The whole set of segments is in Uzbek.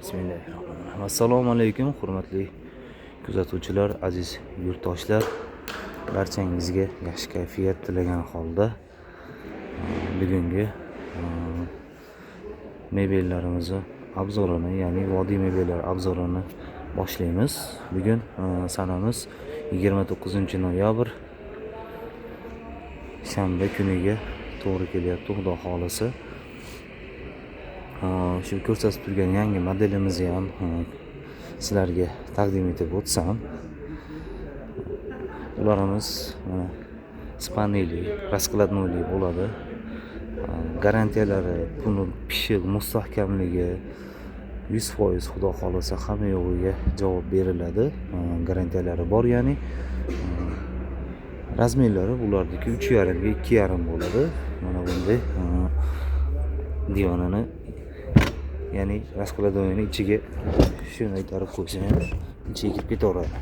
Bismillahirrohmanirrohim. Assalomu alaykum, hurmatli kuzatuvchilar, aziz yurtdoshlar. Barchangizga yaxshi kayfiyat tilagan holda bugungi mebellarimizni obzorini, ya'ni vodiy mebellar obzorini boshlaymiz. Bugun sanamiz 29-noyabr shanba kuniga to'g'ri kelyapti, xudo xolisa. Shu ko'rsatib turgan yangi modelimizni ham sizlarga taqdim etib o'tsam. Ularimiz mana spaneli, raskladnoyli bo'ladi. Garantiyalari, buni pishiq, mustahkamligi 100% xudo xolisa hamma yo'g'iga javob beriladi. Garantiyalari bor, ya'ni razmerlari ulardagi 3,5 ga 2,5 bo'ladi. Mana bunday divonini, ya'ni raskladnoyni ichiga shuni aytarib qo'ysam, ichiga kirib ketaveradi.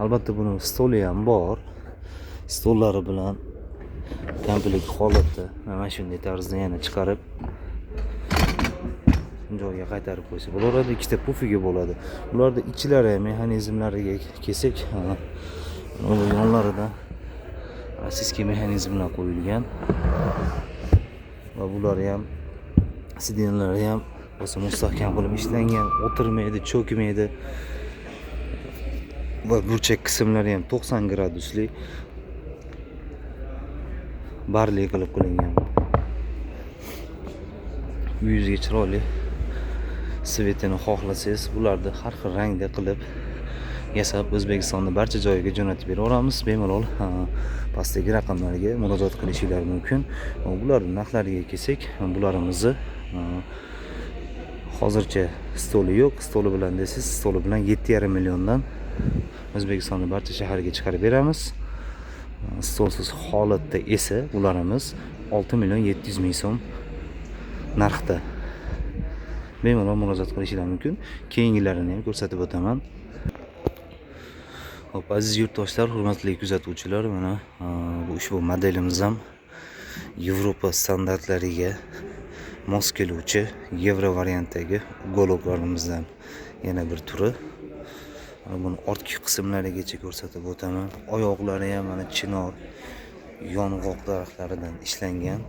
Albatta buni stoli ham bor. Stollari bilan komplekt holatda mana shunday tarzda yana chiqarib joyiga qaytarib qo'ysa bo'laveradi. Ikkita pufiga bo'ladi. Bularda ichlari, mexanizmlariga kelsak, bu yonlaridan rossiyskiy mexanizmlar qo'yilgan va bular ham sidinlari ham o'zi mustahkam qilib ishlangan, o'tirmaydi, cho'kmaydi. Va burchak qismlari ham 90 gradusli barli qilib qilingan. Uyingizga chiroyli svetini xohlasangiz, bularni har xil rangda qilib yasab O'zbekistonning barcha joyiga jo'natib beraveramiz. Bemalol pastdagi raqamlarga murojaat qilishingiz mumkin. Bularning narxlariga kelsak, bularimizni hozircha stoli yo'q. Stoli bilan desiz, stoli bilan 7,5 milliondan O'zbekistonning barcha shahariga chiqarib beramiz. Stolsiz holatda esa ularimiz 6,700,000 so'm narxda. Bemalol murojaat qilishingiz mumkin. Keyingilarini ham ko'rsatib o'taman. Xo'p, aziz yurtdoshlar, hurmatli kuzatuvchilar, mana bu ushbu modelimiz ham Yevropa standartlariga mos keluvchi Yevro variantdagi goloblarimizdan yana bir turi. Buni ortki qismlarigacha ko'rsatib o'taman. Oyoqlari ham mana chinor, yong'oq daraxtlaridan ishlangan.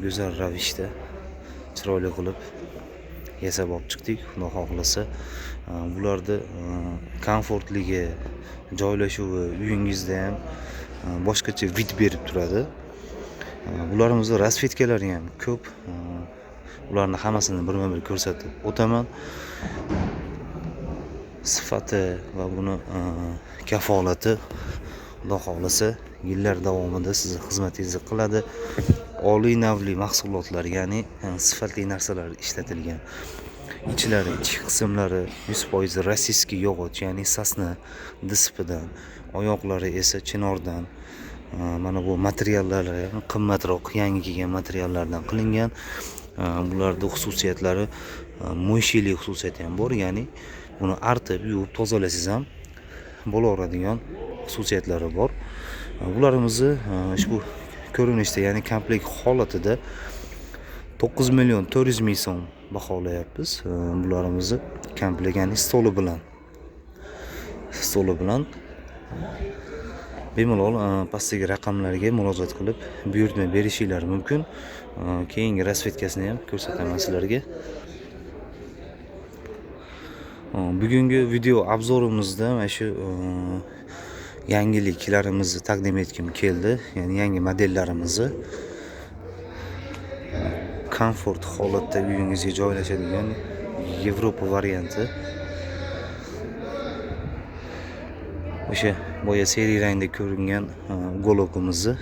Go'zal ravishda chiroyli qilib yasab olib chiqdik. Xudo xohlasa, bularni komfortligi, joylashuvi uyingizda ham boshqacha vid berib turadi. Bularimizni rasvetkalari ham ko'p. Ularni hammasini birma-bir ko'rsatib o'taman. Sifati va buni kafolati xudo xohlasa yillar davomida sizni xizmatingizni qiladi. Oliy navli mahsulotlar, ya'ni sifatli narsalar ishlatilgan. Ichlari, ichki qismlari 100% rossiyskiy yog'och, ya'ni sasna dispidan, oyoqlari esa chinordan. Mana bu materiallari qimmatroq, yangi kelgan materiallardan qilingan. Bularning xususiyatlari mo'yshilik xususiyati ham bor, ya'ni buni artib, yuvib tozalasangiz ham bo'laveradigan xususiyatlari bor. Bularimizni ushbu ko'rinishda, ya'ni komplekt holatida 9,400,000 so'm baholayapmiz. Bularimizni komplekt, ya'ni stoli bilan bemalol pastdagi raqamlarga murojaat qilib buyurtma berishingiz mumkin. Keyingi rasvetkasini ham ko'rsataman sizlarga. Bugungi video obzorimizda mana shu yangiliklarimizni taqdim etkim keldi. Ya'ni yangi modellarimizni komfort holatda uyingizga joylashadigan Yevropa varianti. O'sha boya seriy rangda ko'ringan golobimizni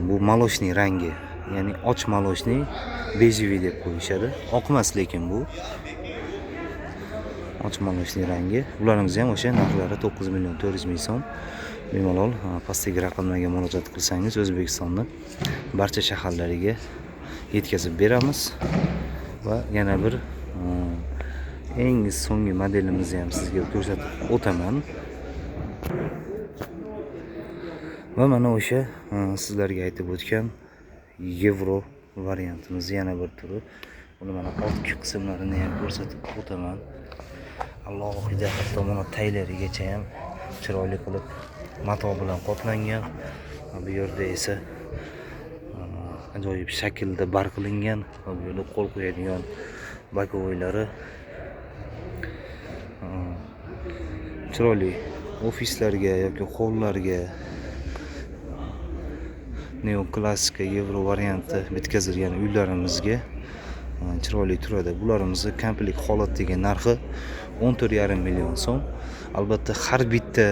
bu maloshniy rangi, ya'ni och maloshniy, bejeviy deb qo'yishadi. Oqmas, lekin bu och maloshniy rangi. Bularimiz ham o'sha narxlari 9,400,000 so'm. Bemalol pastdagi raqamlarga murojaat qilsangiz O'zbekistonning barcha shaharlariga yetkazib beramiz. Va yana bir eng so'nggi modelimizni ham sizga ko'rsatib o'taman. Va mana o'sha sizlarga aytib o'tgan Yevro variantimiz yana bir turi. Buni mana ortki qismlarini ham ko'rsatib o'taman. Alohida hatto mana taylorigacha ham chiroyli qilib mato bilan qoplangan. Bu yerda esa ajoyib shaklda bar qilingan. Bu yerda qo'l qo'yadigan bokovoylari chiroyli ofislarga yoki hollarga neoklassika yevro varianti bitkazilgan uylarimizga chiroyli turadi. Bularimizni komplekt holatdagi narxi 14,5 million so'm. Albatta har bitta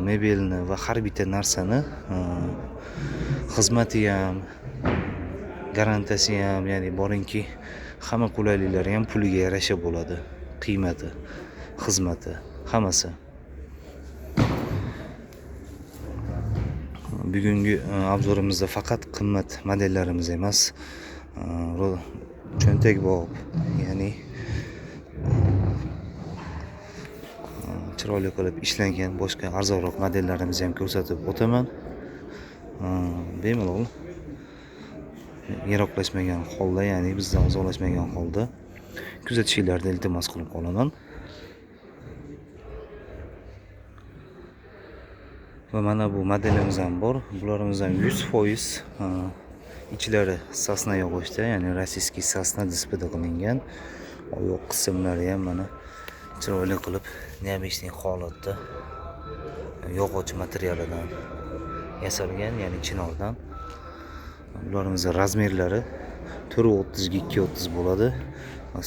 mebelni va har bitta narsani xizmati ham, garantiyasi ham, ya'ni boringki, hamma qulayliklari ham puliga yarasha bo'ladi. Qiymati, xizmati, hammasi. Bugungi obzorimizda faqat qimmat modellarimiz emas, cho'ntakbop, ya'ni chiroyli qilib ishlangan boshqa arzonroq modellarimizni ham ko'rsatib o'taman. Bemalol yiroqlashmagan holda, ya'ni bizdan uzoqlashmagan holda kuzatishingizni iltimos qilib qolaman. Va mana bu modelimiz ham bor. Bularimiz ham 100% ichlari sasna yog'ochda, ya'ni rossiyskiy sasna displeyda qilingan. Oyoq qismlari ham mana chiroyli qilib neobычный holatda yog'och materialidan yasalgan, ya'ni chinordan. Bularimiz razmerlari 4.30 ga 2.30 bo'ladi.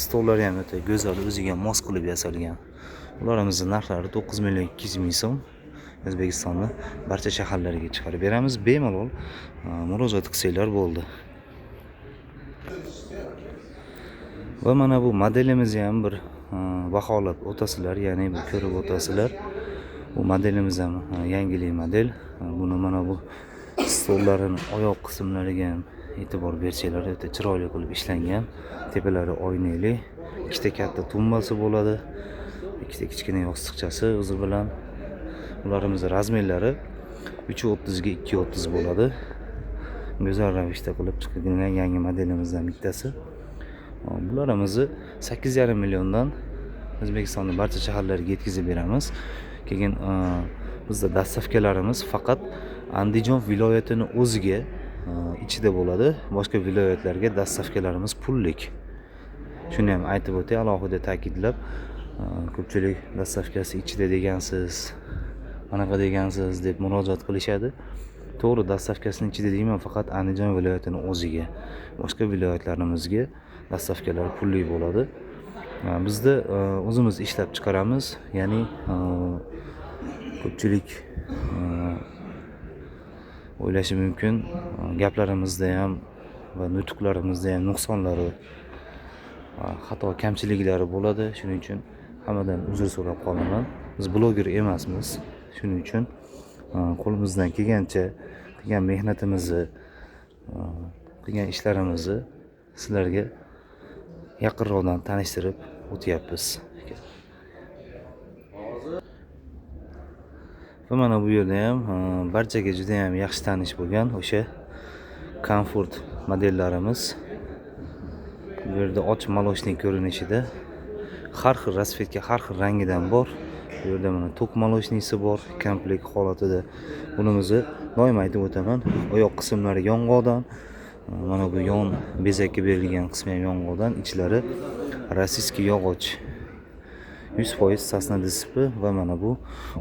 Stollari ham o'ta go'zal, o'ziga mos qilib yasalgan. Bularimiz narxlari 9 million 200 ming so'm. O'zbekistonning barcha shaharlariga chiqarib beramiz. Bemalol murojaat qilsanglar bo'ldi. Va mana bu modelimizni ham bir baholab o'tasizlar, ya'ni bu ko'rib o'tasizlar. Bu modelimiz ham yangilik model. Buni mana bu stollarini oyoq qismlariga ham e'tibor bersanglar, o'ta chiroyli qilib ishlangan. Tepalari oynali, ikkita katta tumbasi bo'ladi, ikkita kichkina yostiqchasi o'zi bilan. Bularimiz razmerlari 3.30 ga 2.30 bo'ladi. Go'zal ravishda qilib chiqarilgan yangi modelimizdan bittasi. Bularimizni 8,5 milliondan O'zbekistonning barcha shaharlariga yetkazib beramiz. Keyin bizda dastavkalarimiz faqat Andijon viloyatining o'ziga ichida bo'ladi. Boshqa viloyatlarga dastavkalarimiz pullik. Shuni ham aytib o'tay, alohida ta'kidlab, ko'pchilik dastavkasi ichida degansiz, anaqa degansiz deb murojaat qilishadi. To'g'ri, dastavkasining ichida deyman, faqat Andijon viloyatining o'ziga. Boshqa viloyatlarimizga dastavkalar pulli bo'ladi. Bizda o'zimiz ishlab chiqaramiz, ya'ni ko'pchilik o'ylashi mumkin, gaplarimizda ham va nutqlarimizda ham nuqsonlari, xato kamchiliklari bo'ladi. Shuning uchun hammadan uzr so'rab qolaman. Biz bloger emasmiz. Shuning uchun qo'limizdan kelgancha qilgan mehnatimizni, qilgan ishlarimizni sizlarga yaqinroqdan tanishtirib o'tyapmiz. Va mana bu yerda ham barchaga juda ham yaxshi tanish bo'lgan o'sha komfort modellarimiz. Bu yerda ochiq malochnik ko'rinishida har xil rasvetga, har xil rangidan bor. Bu yerda mana tok malochnisi bor, komplekt holatida. Bunimizni doim aytib o'taman, oyoq qismlari yong'oqdan, mana bu yon bezakka berilgan qismi ham yong'oqdan, ichlari rossiyskiy yog'och. 100% sasna displey va mana bu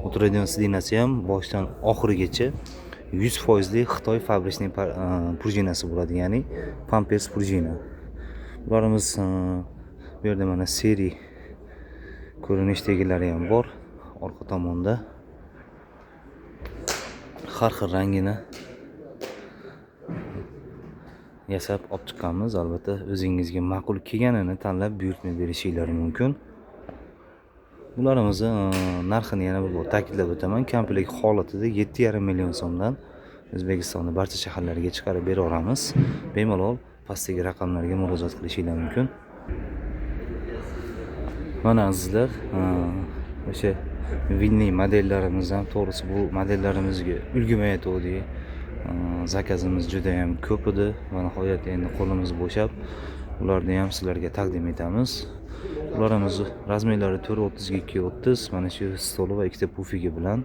o'tiradigan sidinasi ham boshdan oxirigacha 100% Xitoy fabrichniy prujinasi bo'ladi, ya'ni Pampers prujina. Bularimiz bu yerda mana seri ko'rinishdagilar ham bor. Orqa tomonda har xil rangini yasab olib chiqqanmiz. Albatta o'zingizga ma'qul kelganini tanlab buyurtma berishingiz mumkin. Bularimizni narxini yana bir bor ta'kidlab o'taman. Komplekt holatida 7,5 million so'mdan O'zbekistonning barcha shaharlariga chiqarib beraveramiz. Bemalol pastdagi raqamlarga murojaat qilishingiz mumkin. Mana azizlar, o'sha vinli modellarimiz ham, to'g'risi bu modellarimizga ulgurmayotgandik. zakazimiz juda ham ko'p edi va nihoyat endi qo'limiz bo'shab ularni ham sizlarga taqdim etamiz. Ularimiz razmerlari 430 ga 230, mana shu stoli va ikkita pufigi bilan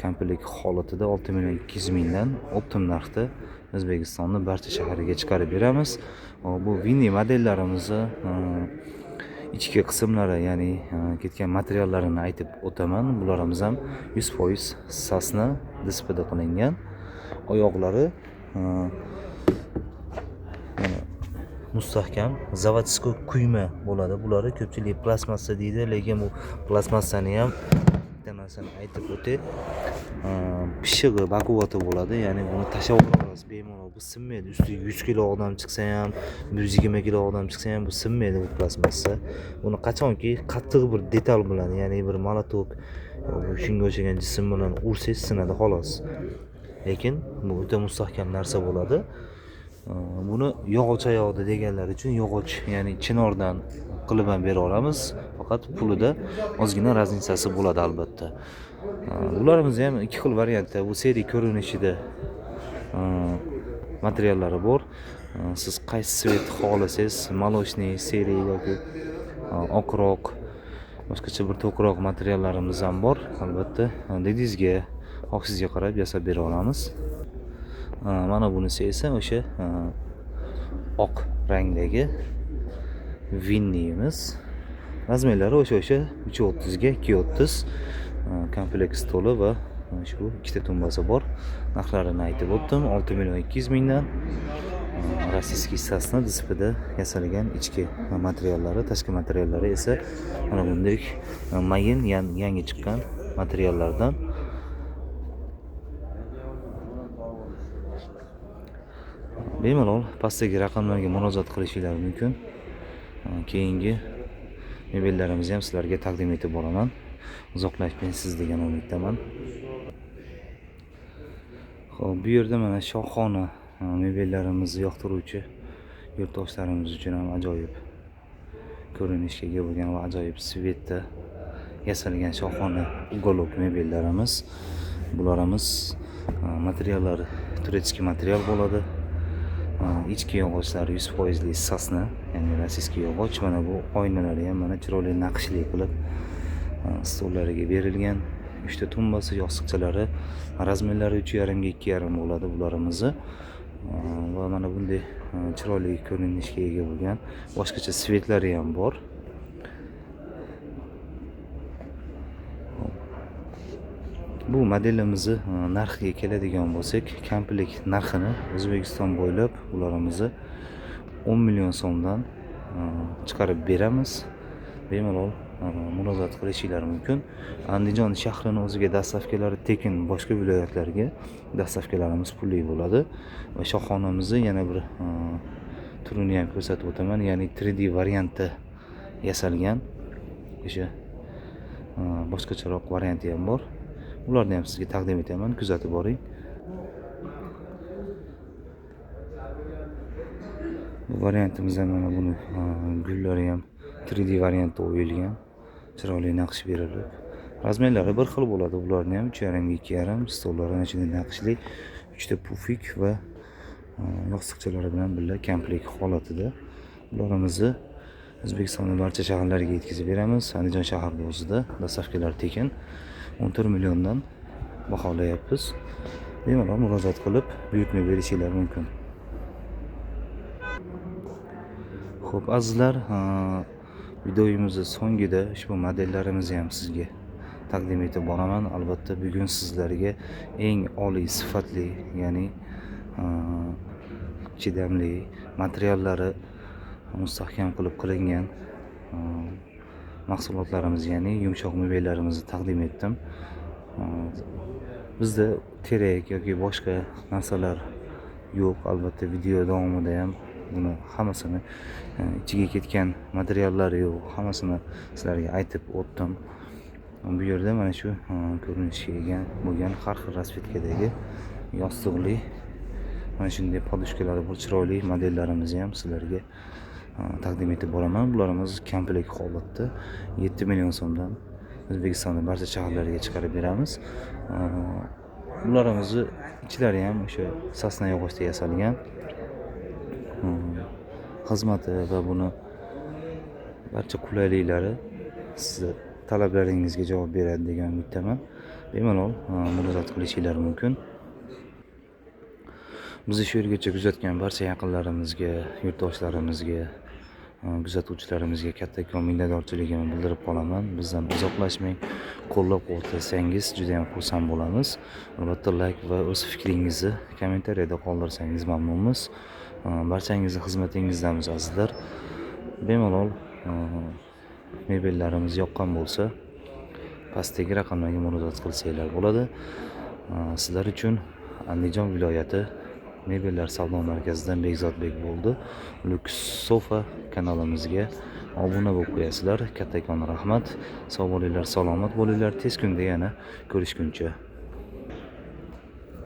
komplekt holatida 6.200.000 mingdan optim narxda O'zbekistonning barcha shahariga chiqarib beramiz. Bu Winnie modelllarimizni ichki qismlari, ya'ni ketgan materiallarini aytib o'taman. Bularimiz ham 100% sasna displeyda qilingan. Oyoqlari mustahkam zavodskiy kuyma bo'ladi. Bularni ko'pchilik plastmassa deydi, lekin bu plastmassani ham bitta narsani aytib o'tay. Pishig'i baquvvati bo'ladi, ya'ni buni tashlab olasiz bemalol, bu sinmaydi. Ustiga 100 kg odam chiqsa ham, 120 kg odam chiqsa ham bu sinmaydi bu plastmassa. Buni qachonki qattiq bir detal bilan, ya'ni bir molotok, shunga o'xshagan jism bilan ursangiz sinadi xolos. Lekin bu o'ta mustahkam narsa bo'ladi. Buni yog'och oyoqda deganlar uchun yog'och, ya'ni chinordan qilib ham bera olamiz. Faqat pulida ozgina razницasi bo'ladi albatta. Ularimiz ham ikki xil variantda, bu seriya ko'rinishida materiallari bor. Siz qaysi svet xohlasangiz, молочный seriya yoki oqroq, boshqacha bir to'qroq materiallarimiz ham bor. Albatta, dedingizga, xohishingizga qarab yasab bera olamiz. Mana bunisi esa o'sha oq rangdagi Winnie'miz. Razmerlari o'sha 330 ga 230, komplekt stoli va shu ikkita tumbasi bor. Narxlarini aytib o'tdim. 6.200.000 mingdan. Rossiyskiy sasna displeyda yasalgan ichki materiallari, tashqi materiallari esa mana bunday mayin, yangi chiqqan materiallardan. Bemalol pastdagi raqamlarga murojaat qilishingiz mumkin. Keyingi mebellarimizni ham sizlarga taqdim etib boraman. Uzoqlashmaysiz degan umiddaman. Xo'p, bu yerda mana shohona mebellarimizni yoqtiruvchi yurtdoshlarimiz uchun ham ajoyib ko'rinishga ega bo'lgan va ajoyib svetda yasalgan shohona ugolok mebellarimiz. Bularimiz materiallari turetskiy material bo'ladi. İchki yog'ochlari 100% sasna, ya'ni rossiyskiy yog'och. Mana bu oynalari ham mana chiroyli naqshli qilib stollariga berilgan. 3 ta tumbasi, yostiqchalari, razmerlari 3.5 ga 2.5 bo'ladi bularimizni. Va mana bunday chiroyli ko'rinishga ega bo'lgan boshqacha svetlari ham bor. Bu modelimizni narxiga keladigan bo'lsak, komplekt narxini O'zbekiston bo'ylab ularimizni 10 million so'mdan chiqarib beramiz. Bemalol murojaat qilishingiz mumkin. Andijon shahrining o'ziga dastavkalari tekin, boshqa viloyatlarga dastavkalarimiz pulli bo'ladi. Va shohonamizni yana bir turini ham ko'rsatib o'taman, ya'ni 3D variantda yasalgan o'sha boshqacharoq varianti ham bor. Ularni ham sizga taqdim etaman, kuzatib boring. Bu variantimizda mana buni gullari ham 3D variantda o'yilgan, chiroyli naqsh berilib. Razmerlari bir xil bo'ladi, bularni ham 3.5 ga 2.5, stollari ana shunday naqshli, 3 ta pufik va yostiqchalari bilan birga komplekt holatida. Bularimizni O'zbekistonning barcha shaharlariga yetkazib beramiz. Andijon shahrida o'zida dastavkalar tekin. 14 milliondan baholayapmiz. Bemalol murojaat qilib buyurtma berishingiz mumkin. Xo'p, azizlar, videoyimizning so'ngida ushbu modellarimizni ham sizga taqdim etib boraman. Albatta, bugun sizlarga eng oliy sifatli, ya'ni chidamli materiallari mustahkam qilib qilingan mahsulotlarimiz, ya'ni yumshoq mebellarimizni taqdim etdim. Bizda terak yoki boshqa narsalar yo'q. Albatta, video davomida ham buni hammasini ichiga ketgan materiallari yo'q. Hammasini sizlarga aytib o'tdim. Bu yerda mana shu ko'rinishga ega bo'lgan har xil rasvetkadagi yostiqli mana shunday podushkalari bor chiroyli modellarimizni ham sizlarga taqdim etib boraman. Bularimiz komplekt holatda 7 million so'mdan O'zbekistonning barcha shaharlariga chiqarib beramiz. Bularimizni ichlari ham o'sha sasna yog'ochda yasalgan. Xizmati va buni barcha qulayliklari sizni talablaringizga javob beradi degan umiddaman. Bemalol murojaat qilishingiz mumkin. Bizni shu yergacha kuzatgan barcha yaqinlarimizga, yurtdoshlarimizga, kuzatuvchilarimizga kattakon minnatdorchiligimni bildirib qolaman. Bizdan uzoqlashmang, qo'llab-quvvatlasangiz juda ham xursand bo'lamiz. Albatta like va o'z fikringizni kommentariyada qoldirsangiz mamnunmiz. Barchangizning xizmatingizdamiz azizlar. Bemalol mebellarimiz yoqqan bo'lsa, pastdagi raqamlarga murojaat qilsanglar bo'ladi. Sizlar uchun Andijon viloyati Mebellar savdo markazidan Bekzodbek bo'ldi. Lux Sofa kanalimizga obuna bo'lib qo'yasizlar. Kattakon rahmat. Sog' bo'linglar, salomat bo'linglar. Tez kunda yana ko'rishguncha